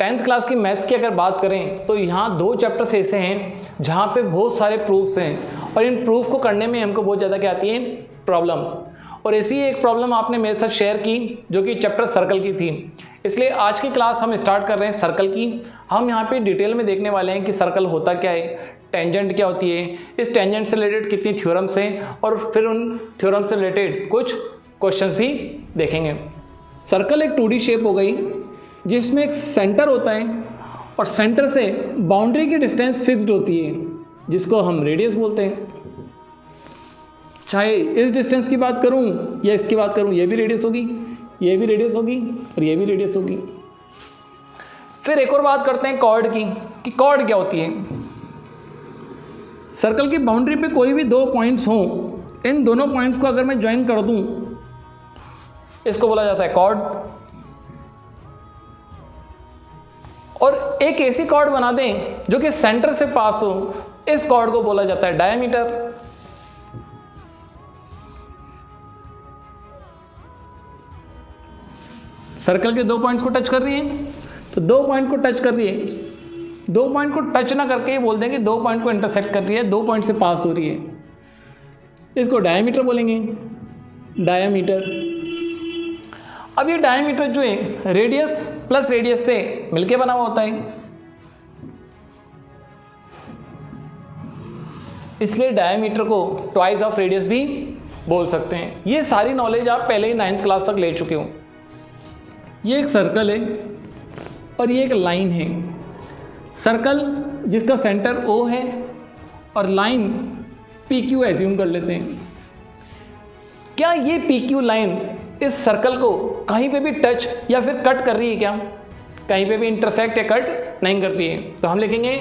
10th class की maths की अगर बात करें तो यहाँ 2 चैप्टर्स ऐसे हैं जहाँ पे बहुत सारे प्रूफ्स हैं और इन प्रूफ को करने में हमको बहुत ज़्यादा क्या आती है, प्रॉब्लम। और ऐसी ही एक प्रॉब्लम आपने मेरे साथ शेयर की जो कि चैप्टर सर्कल की थी। इसलिए आज की क्लास हम स्टार्ट कर रहे हैं सर्कल की। हम यहाँ पे डिटेल में देखने वाले हैं कि सर्कल होता क्या है, टेंजेंट क्या होती है, इस टेंजेंट से रिलेटेड कितनी थ्योरम्स हैं और फिर उन थ्योरम से रिलेटेड कुछ क्वेश्चंस भी देखेंगे। सर्कल एक 2D शेप हो गई जिसमें एक सेंटर होता है और सेंटर से बाउंड्री की डिस्टेंस फिक्स्ड होती है जिसको हम रेडियस बोलते हैं। चाहे इस डिस्टेंस की बात करूं या इसकी बात करूं, ये भी रेडियस होगी, ये भी रेडियस होगी और ये भी रेडियस होगी। फिर एक और बात करते हैं कॉर्ड की कि कॉर्ड क्या होती है। सर्कल की बाउंड्री पे कोई भी 2 पॉइंट्स हों, इन दोनों पॉइंट्स को अगर मैं ज्वाइन कर दूं इसको बोला जाता है कॉर्ड। और एक ऐसी कॉर्ड बना दें जो कि सेंटर से पास हो, इस कॉर्ड को बोला जाता है डायमीटर। सर्कल के 2 पॉइंट्स को टच कर रही है तो 2 पॉइंट को टच कर रही है, 2 पॉइंट को टच ना करके बोल देंगे 2 पॉइंट को इंटरसेक्ट कर रही है, 2 पॉइंट से पास हो रही है, इसको डायमीटर बोलेंगे, डायमीटर। अब ये डायमीटर जो है रेडियस प्लस रेडियस से मिलके बना हुआ होता है, इसलिए डायमीटर को ट्वाइस ऑफ रेडियस भी बोल सकते हैं। ये सारी नॉलेज आप पहले ही 9th क्लास तक ले चुके हो। ये एक सर्कल है और ये एक लाइन है। सर्कल जिसका सेंटर O है और लाइन PQ एज्यूम कर लेते हैं। क्या ये PQ लाइन इस सर्कल को कहीं पे भी टच या फिर कट कर रही है क्या? कहीं पे भी इंटरसेक्ट या कट नहीं कर रही है, तो हम लिखेंगे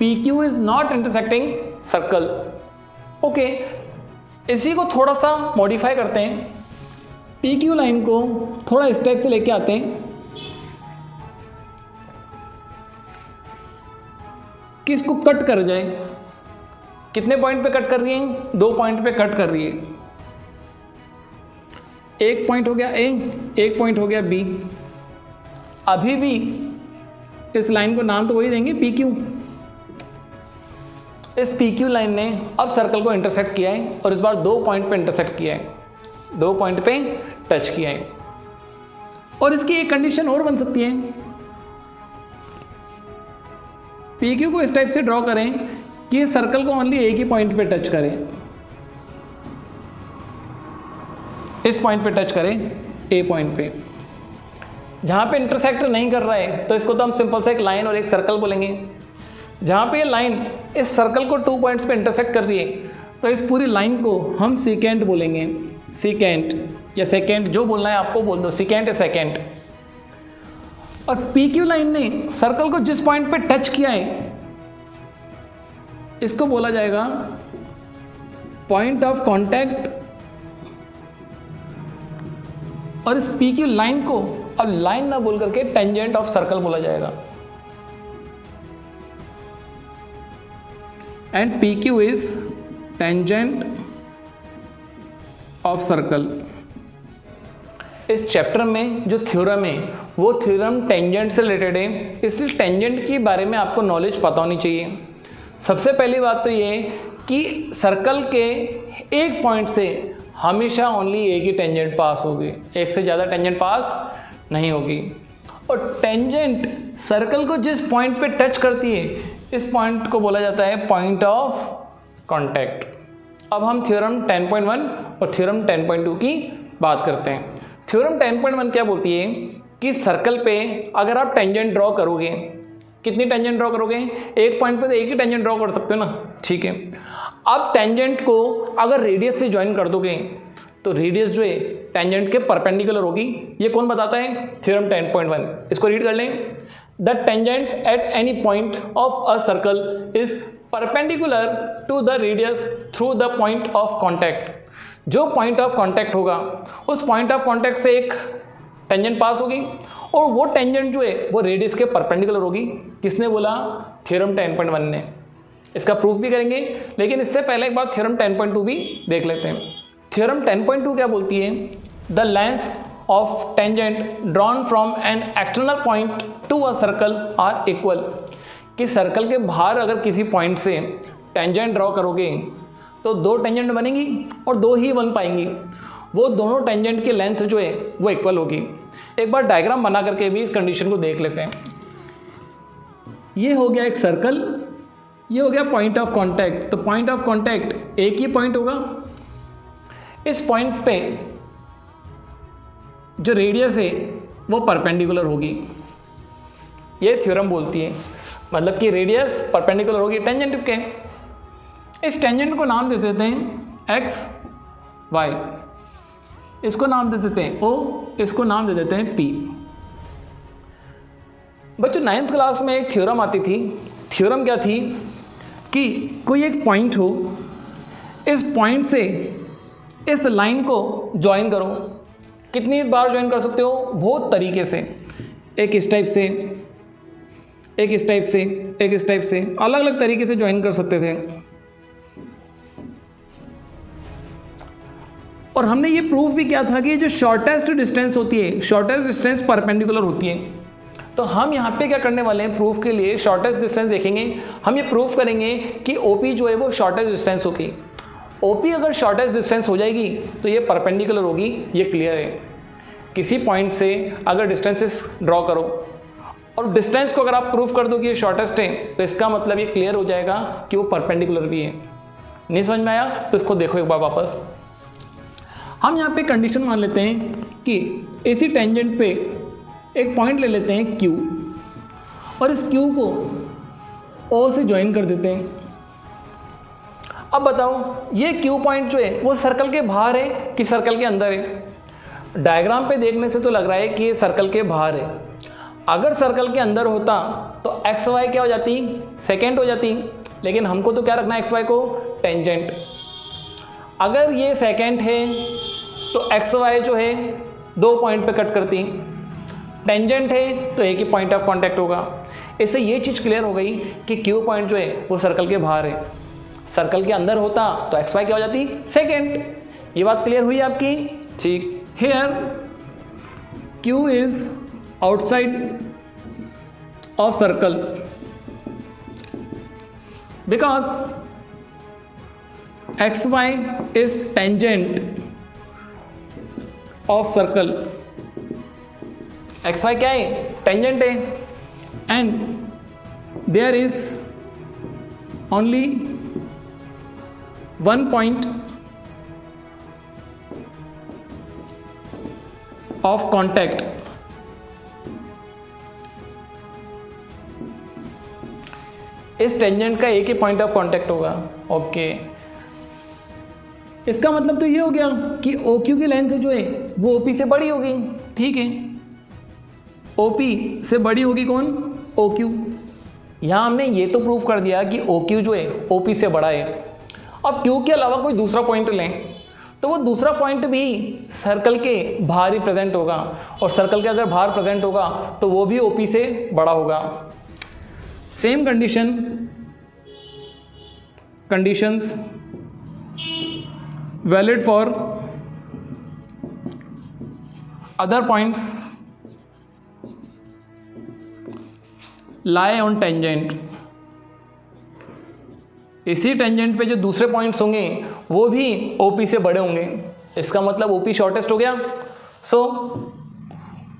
PQ is not intersecting circle. Okay, इसी को थोड़ा सा मॉडिफाई करते हैं। PQ लाइन को थोड़ा इस टाइप से लेके आते हैं कि इसको कट कर जाए। कितने पॉइंट पे कट कर रही है? 2 पॉइंट पे कट कर रही है। एक पॉइंट हो गया A, एक पॉइंट हो गया B। अभी भी इस लाइन को नाम तो वही देंगे PQ। इस PQ लाइन ने अब सर्कल को इंटरसेक्ट किया है और इस बार 2 पॉइंट पे इंटरसेक्ट किया है, 2 पॉइंट पे टच किया है। और इसकी एक कंडीशन और बन सकती है, PQ को इस टाइप से ड्रॉ करें कि सर्कल को ओनली एक ही पॉइंट पे टच करें, इस पॉइंट पे टच करें, A पॉइंट पे। जहाँ पे इंटरसेक्ट नहीं कर रहा है तो इसको तो हम सिंपल सा एक लाइन और एक सर्कल बोलेंगे। जहाँ पे ये लाइन इस सर्कल को 2 पॉइंट्स पे इंटरसेक्ट कर रही है तो इस पूरी लाइन को हम सीकेंट बोलेंगे। सीकेंट या सेकेंट, जो बोलना है आपको बोल दो, सीकेंट या सेकेंट। और PQ लाइन ने सर्कल को जिस पॉइंट पे टच किया है इसको बोला जाएगा पॉइंट ऑफ कांटेक्ट। और इस PQ लाइन को अब लाइन ना बोल करके टेंजेंट ऑफ सर्कल बोला जाएगा। And PQ is tangent of circle. इस चैप्टर में जो थ्योरम है वो थ्योरम टेंजेंट से रिलेटेड है, इसलिए टेंजेंट के बारे में आपको नॉलेज पता होनी चाहिए। सबसे पहली बात तो ये कि सर्कल के एक पॉइंट से हमेशा ओनली एक ही टेंजेंट पास होगी, एक से ज़्यादा टेंजेंट पास नहीं होगी। और टेंजेंट सर्कल को जिस पॉइंट पे टच करती है इस पॉइंट को बोला जाता है पॉइंट ऑफ कांटेक्ट। अब हम थ्योरम 10.1 और थ्योरम 10.2 की बात करते हैं। थ्योरम 10.1 क्या बोलती है कि सर्कल पे अगर आप टेंजेंट ड्रॉ करोगे, कितनी टेंजेंट ड्रॉ करोगे? एक पॉइंट पे तो एक ही टेंजेंट ड्रॉ कर सकते हो ना, ठीक है। अब टेंजेंट को अगर रेडियस से ज्वाइन कर दोगे तो रेडियस जो है टेंजेंट के परपेंडिकुलर होगी। ये कौन बताता है? थ्योरम 10.1। इसको रीड कर लें। The tangent at any point of a circle is perpendicular to the radius through the point of contact. जो पॉइंट ऑफ कॉन्टैक्ट होगा उस पॉइंट ऑफ कॉन्टैक्ट से एक टेंजेंट पास होगी और वो टेंजेंट जो है वो रेडियस के परपेंडिकुलर होगी। किसने बोला? थ्योरम 10.1 ने। इसका प्रूफ भी करेंगे, लेकिन इससे पहले एक बार थ्योरम 10.2 भी देख लेते हैं। थ्योरम 10.2 क्या बोलती है? The length of tangent drawn from an external point to a circle are equal। कि सर्कल के बाहर अगर किसी पॉइंट से टेंजेंट ड्रॉ करोगे तो दो टेंजेंट बनेंगी और दो ही बन पाएंगी, वो दोनों टेंजेंट की लेंथ जो है वो इक्वल होगी। एक बार डायग्राम बना करके भी इस कंडीशन को देख लेते हैं। ये हो गया एक सर्कल, ये हो गया पॉइंट ऑफ कांटेक्ट। तो पॉइंट ऑफ कांटेक्ट एक ही पॉइंट होगा, इस पॉइंट पे जो रेडियस है वो परपेंडिकुलर होगी, ये थ्योरम बोलती है। मतलब कि रेडियस परपेंडिकुलर होगी टेंजेंट के। इस टेंजेंट को नाम दे देते हैं एक्स वाई, इसको नाम दे देते हैं ओ, इसको नाम दे देते हैं पी। बच्चों 9th क्लास में एक थ्योरम आती थी। थ्योरम क्या थी कि कोई एक पॉइंट हो, इस पॉइंट से इस लाइन को ज्वाइन करो। कितनी बार ज्वाइन कर सकते हो? बहुत तरीके से, एक इस टाइप से, एक इस टाइप से, एक इस टाइप से, अलग अलग तरीके से ज्वाइन कर सकते थे। और हमने ये प्रूफ भी किया था कि जो शॉर्टेस्ट डिस्टेंस होती है, शॉर्टेस्ट डिस्टेंस परपेंडिकुलर होती है। तो हम यहाँ पे क्या करने वाले हैं, प्रूफ के लिए शॉर्टेस्ट डिस्टेंस देखेंगे। हम ये प्रूफ करेंगे कि OP जो है वो शॉर्टेस्ट डिस्टेंस होगी। OP अगर शॉर्टेस्ट डिस्टेंस हो जाएगी तो ये परपेंडिकुलर होगी, ये क्लियर है। किसी पॉइंट से अगर डिस्टेंसेस ड्रॉ करो और डिस्टेंस को अगर आप प्रूफ कर दो कि ये शॉर्टेस्ट है, तो इसका मतलब ये क्लियर हो जाएगा कि वो परपेंडिकुलर भी है। नहीं समझ में आया तो इसको देखो एक बार वापस। हम यहाँ पे कंडीशन मान लेते हैं कि इसी टेंजेंट पे एक पॉइंट ले लेते हैं Q, और इस Q को O से ज्वाइन कर देते हैं। अब बताओ ये Q पॉइंट जो है वो सर्कल के बाहर है कि सर्कल के अंदर है? डायग्राम पे देखने से तो लग रहा है कि ये सर्कल के बाहर है। अगर सर्कल के अंदर होता तो एक्स वाई क्या हो जाती, सेकेंड हो जाती। लेकिन हमको तो क्या रखना है, एक्स वाई को टेंजेंट। अगर ये सेकेंड है तो एक्स वाई जो है दो पॉइंट पे कट करती, टेंजेंट है तो एक ही पॉइंट ऑफ कांटेक्ट होगा। इससे ये चीज़ क्लियर हो गई कि क्यू पॉइंट जो है वो सर्कल के बाहर है। सर्कल के अंदर होता तो एक्स वाई क्या हो जाती, सेकेंड। ये बात क्लियर हुई आपकी? ठीक। Here Q is outside of circle because X Y is tangent of circle. X Y क्या है, टेंजेंट है। And there is only one point of contact. इस टेंजेंट का एक ही पॉइंट ऑफ कॉन्टैक्ट होगा। ओके, इसका मतलब तो ये हो गया कि OQ की लेंथ जो है वो OP से बड़ी होगी। ठीक है, OP से बड़ी होगी कौन, OQ। यहाँ हमने ये तो प्रूव कर दिया कि OQ जो है OP से बड़ा है। अब Q के अलावा कोई दूसरा पॉइंट लें तो वो दूसरा पॉइंट भी सर्कल के बाहर ही प्रेजेंट होगा, और सर्कल के अगर बाहर प्रेजेंट होगा तो वो भी OP से बड़ा होगा। Same conditions valid for other points lie on tangent। इसी टेंजेंट पे जो दूसरे पॉइंट्स होंगे वो भी OP से बड़े होंगे। इसका मतलब OP शॉर्टेस्ट हो गया। सो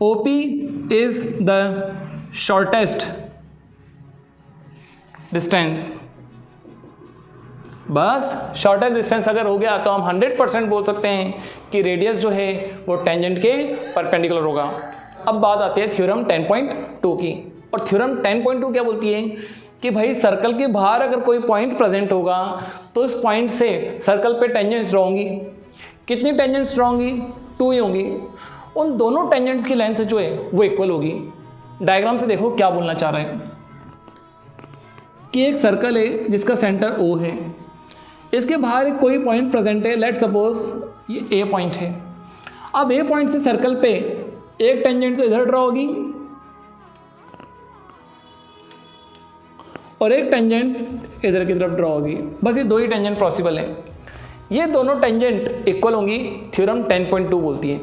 OP is the shortest distance. बस शॉर्टेस्ट डिस्टेंस अगर हो गया तो हम 100% बोल सकते हैं कि रेडियस जो है वो टेंजेंट के परपेंडिकुलर होगा। अब बात आती है थ्योरम 10.2 की। और थ्योरम 10.2 क्या बोलती है कि भाई सर्कल के बाहर अगर कोई पॉइंट प्रेजेंट होगा तो उस पॉइंट से सर्कल पे टेंजेंट्स ड्रॉ होंगी। कितनी टेंजेंट्स ड्रॉ होंगी, 2 ही होंगी। उन दोनों टेंजेंट्स की लेंथ जो है वो इक्वल होगी। डायग्राम से देखो क्या बोलना चाह रहे हैं कि एक सर्कल है जिसका सेंटर O है, इसके बाहर एक कोई पॉइंट प्रेजेंट है। लेट सपोज ये A पॉइंट है। अब A पॉइंट से सर्कल पे एक टेंजेंट तो इधर ड्रॉ होगी और एक टेंजेंट इधर की तरफ ड्रॉ होगी। बस ये दो ही टेंजेंट पॉसिबल है। ये दोनों टेंजेंट इक्वल होंगी, थ्योरम 10.2 बोलती है।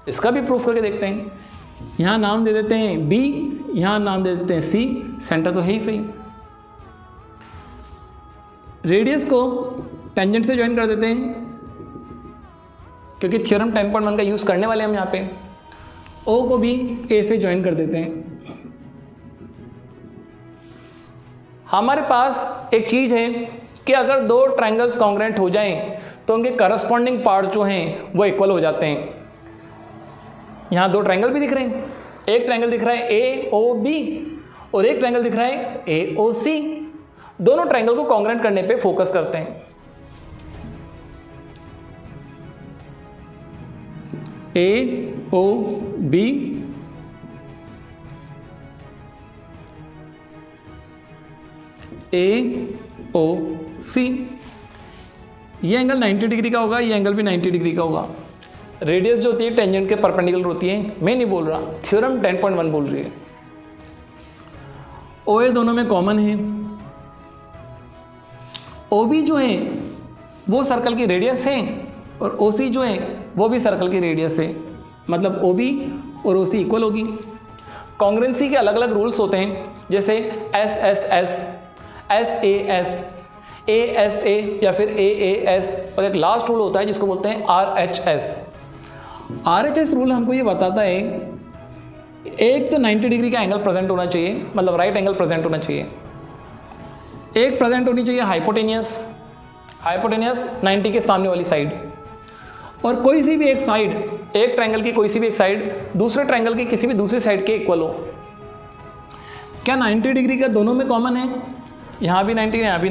इसका भी प्रूफ करके देखते हैं। यहाँ नाम दे देते हैं बी, यहाँ नाम दे देते हैं सी, सेंटर तो है ही सही। रेडियस को टेंजेंट से ज्वाइन कर देते हैं क्योंकि थ्योरम 10.1 का यूज़ करने वाले हम यहाँ पे। ओ को भी ए से ज्वाइन कर देते हैं। हमारे पास एक चीज़ है कि अगर दो ट्रायंगल्स कॉन्ग्रुएंट हो जाएं तो उनके करस्पॉन्डिंग पार्ट जो हैं वो इक्वल हो जाते हैं। यहाँ दो ट्रायंगल भी दिख रहे हैं, एक ट्रायंगल दिख रहा है ए ओ बी और एक ट्रायंगल दिख रहा है ए ओ सी। दोनों ट्रायंगल को कॉन्ग्रुएंट करने पे फोकस करते हैं। ए ओ बी ए ओ सी। ये एंगल 90 डिग्री का होगा, ये एंगल भी 90 डिग्री का होगा। रेडियस जो होती है टेंजेंट के परपेंडिकुलर होती है, मैं नहीं बोल रहा, थ्योरम 10.1 बोल रही है। ओ ए दोनों में कॉमन है। ओ बी जो है वो सर्कल की रेडियस है और ओ सी जो है वो भी सर्कल की रेडियस है, मतलब ओ बी और ओ सी इक्वल होगी। कॉन्ग्रुएंसी के अलग अलग रूल्स होते हैं, जैसे S S S, S A या फिर ए एस, और एक लास्ट रूल होता है जिसको बोलते हैं are H S. Are H S rule हमको ये बताता है एक तो 90 डिग्री का एंगल प्रेजेंट होना चाहिए, मतलब राइट एंगल प्रेजेंट होना चाहिए। एक प्रेजेंट होनी चाहिए हाइपोटेनियस 90 के सामने वाली साइड, और कोई सी भी एक साइड, एक ट्रायंगल की कोई सी भी एक साइड दूसरे ट्रायंगल की किसी भी दूसरी साइड के इक्वल हो। क्या 90 डिग्री का दोनों में कॉमन है? यहाँ भी 90, यहाँ भी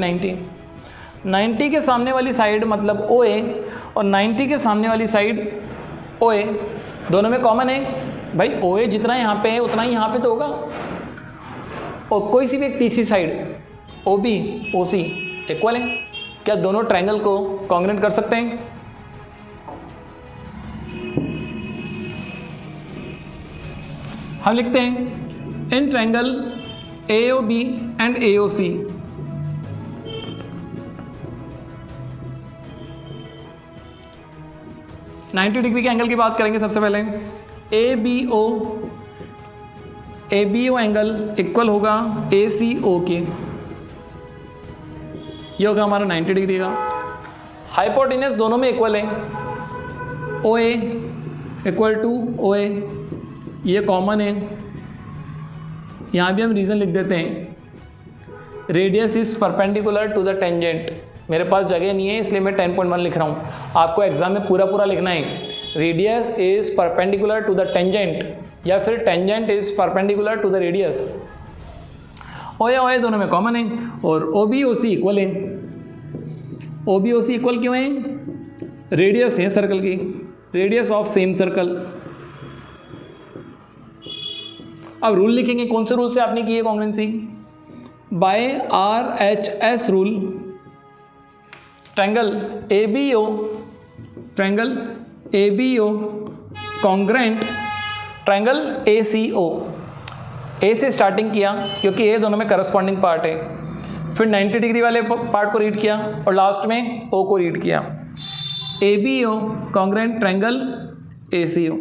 90 के सामने वाली साइड मतलब ओ ए और 90 के सामने वाली साइड ओ ए, दोनों में कॉमन है। भाई ओ ए जितना यहाँ पे है उतना ही यहाँ पे तो होगा। और कोई सी भी एक तीसरी साइड ओ बी ओ सी इक्वल है। क्या दोनों ट्रायंगल को कॉन्ग्रुएंट कर सकते हैं? हम लिखते हैं in triangle A O B and A O C ,90 degree के एंगल की बात करेंगे। सबसे पहले A B O angle equal होगा ए सी ओ के, ये होगा हमारा 90 डिग्री का। हाइपोटेनस दोनों में इक्वल है, ओ ए इक्वल टू ओ ए, ये कॉमन है। यहाँ भी हम रीज़न लिख देते हैं, radius is perpendicular to the tangent. मेरे पास जगह नहीं है इसलिए मैं 10.1 लिख रहा हूँ, आपको एग्जाम में पूरा लिखना है। Radius is perpendicular to the tangent या फिर tangent is perpendicular to the radius. O A दोनों में कॉमन है और ओ बी ओ सी इक्वल है। ओ बी ओ सी इक्वल क्यों है? रेडियस है सर्कल की, रेडियस ऑफ सेम सर्कल। अब रूल लिखेंगे, कौन से रूल से आपने की है congruency? By R H S rule, triangle A B O congruent triangle A C O. A से स्टार्टिंग किया क्योंकि ए दोनों में करस्पॉन्डिंग पार्ट है, फिर 90 डिग्री वाले पार्ट को रीड किया और लास्ट में ओ को रीड किया। A B O congruent triangle A C O.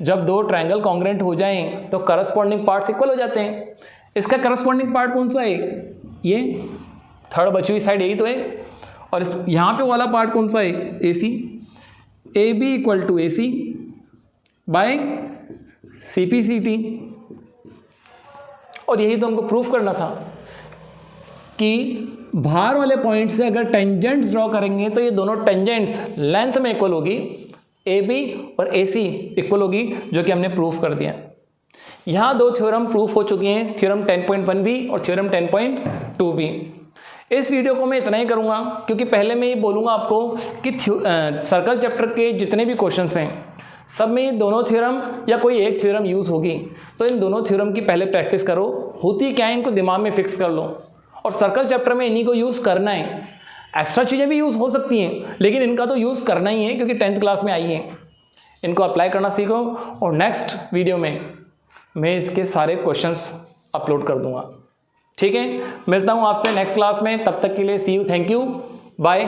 जब दो ट्रायंगल कॉन्ग्रुएंट हो जाएं तो करस्पॉन्डिंग पार्ट्स इक्वल हो जाते हैं। इसका करस्पॉन्डिंग पार्ट कौन सा है? ये थर्ड बची हुई साइड यही तो है। और इस यहाँ पे वाला पार्ट कौन सा है? A C. A B equal to A C by C P C T. और यही तो हमको प्रूफ करना था कि बाहर वाले पॉइंट से अगर टेंजेंट्स ड्रॉ करेंगे तो ये दोनों टेंजेंट्स लेंथ में इक्वल होगी, ए बी और ए सी इक्वल होगी, जो कि हमने प्रूफ कर दिया। यहाँ दो थ्योरम प्रूफ हो चुकी हैं, थ्योरम 10.1 भी और थ्योरम 10.2 भी। इस वीडियो को मैं इतना ही करूँगा क्योंकि पहले मैं ये बोलूँगा आपको कि सर्कल चैप्टर के जितने भी क्वेश्चंस हैं सब में ये दोनों थ्योरम या कोई एक थ्योरम यूज़ होगी, तो इन दोनों थ्योरम की पहले प्रैक्टिस करो। होती क्या है, इनको दिमाग में फिक्स कर लो और सर्कल चैप्टर में इन्हीं को यूज़ करना है। एक्स्ट्रा चीज़ें भी यूज़ हो सकती हैं लेकिन इनका तो यूज़ करना ही है क्योंकि 10th क्लास में आई है। इनको अप्लाई करना सीखो और नेक्स्ट वीडियो में मैं इसके सारे क्वेश्चंस अपलोड कर दूंगा। ठीक है, मिलता हूँ आपसे नेक्स्ट क्लास में, तब तक के लिए सी यू, थैंक यू, बाय।